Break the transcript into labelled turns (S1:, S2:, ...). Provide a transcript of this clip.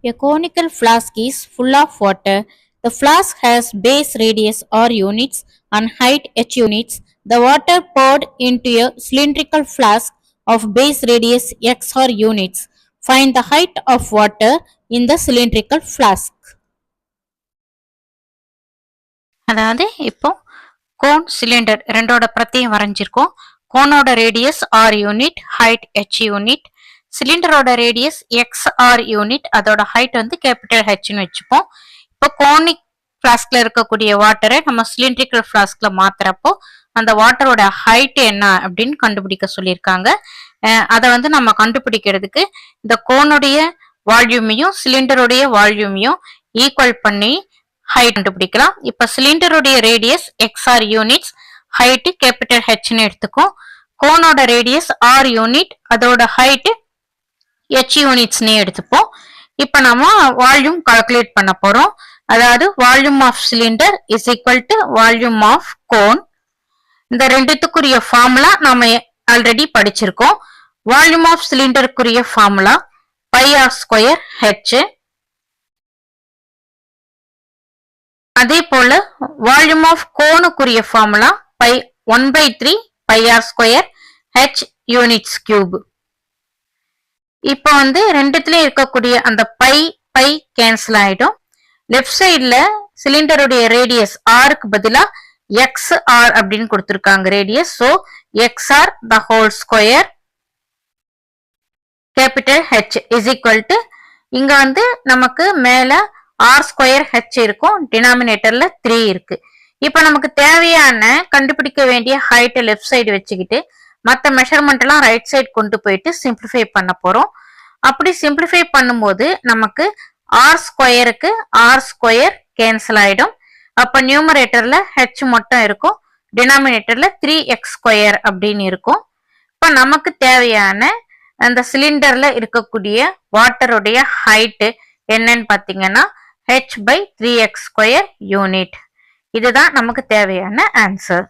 S1: A conical flask is full of water. The flask has base radius R units and height H units. The water poured into a cylindrical flask of base radius X R units. Find the height of water in the cylindrical flask.
S2: அதாவது இப்போ cone cylinder ரெண்டோட பிரத்தியம் வரைஞ்சிருக்கோம். கோனோட radius r unit, height h unit. சிலிண்டரோட radius x r unit, அதோட height வந்து capital ஹெச்னு வச்சுப்போம். இப்போ கோனிக் ஃபிளாஸ்க்ல இருக்கக்கூடிய வாட்டரை நம்ம சிலிண்ட்ரிக்கல் ஃபிளாஸ்க்ல மாத்துறப்போ அந்த வாட்டரோட ஹைட் என்ன அப்படின்னு கண்டுபிடிக்க சொல்லியிருக்காங்க. அதை வந்து நம்ம கண்டுபிடிக்கிறதுக்கு இந்த கோனுடைய வால்யூமையும் சிலிண்டருடைய வால்யூமையும் ஈக்குவல் பண்ணி ஹைட் கண்டுபிடிக்கலாம். இப்ப சிலிண்டருடைய radius x r units, height capital ஹெச்னு எடுத்துக்கும். கோனோட ரேடியஸ் ஆர் யூனிட், அதோட ஹைட் ஹெச் யூனிட்ஸ்னே எடுத்துப்போம். இப்ப நம்ம வால்யூம் கால்குலேட் பண்ண போறோம். அதாவது volume of cylinder is equal to volume of cone. இந்த ரெண்டுத்துக்குரிய ஃபார்முலா நாம ஆல்ரெடி படிச்சிருக்கோம். வால்யூம் ஆஃப் சிலிண்டருக்குரிய formula pi r square h. அதே போல வால்யூம் ஆஃப் கோனுக்குரிய formula pi 1/3 pi r square h units cube. இப்போ வந்து ரெண்டுத்துலயும் இருக்கக்கூடிய அந்த பை பை கேன்சல் ஆயிடும். லெஃப்ட் சைட்ல சிலிண்டருடைய ரேடியஸ் ஆருக்கு பதிலா எக்ஸ் ஆர் அப்படின்னு கொடுத்திருக்காங்க radius. So X R the whole square capital H is equal to, இங்க வந்து நமக்கு மேல ஆர் ஸ்கொயர் ஹெச் இருக்கும், டினாமினேட்டர்ல 3 இருக்கு. இப்ப நமக்கு தேவையான கண்டுபிடிக்க வேண்டிய ஹைட்டை லெஃப்ட் சைடு வச்சுக்கிட்டு மற்ற மெஷர்மெண்ட் எல்லாம் ரைட் சைடு கொண்டு போயிட்டு சிம்பிளிஃபை பண்ண போறோம். அப்படி சிம்பிளிஃபை பண்ணும்போது நமக்கு ஆர் ஸ்கொயருக்கு ஆர் ஸ்கொயர் கேன்சல் ஆயிடும். அப்ப நியூமரேட்டர்ல ஹெச் மட்டும் இருக்கும், டினாமினேட்டர்ல 3x ஸ்கொயர் அப்படின்னு இருக்கும். இப்ப நமக்கு தேவையான அந்த சிலிண்டர்ல இருக்கக்கூடிய வாட்டருடைய ஹைட் என்னன்னு பாத்தீங்கன்னா h/3x ஸ்கொயர் யூனிட். இதுதான் நமக்கு தேவையான ஆன்சர்.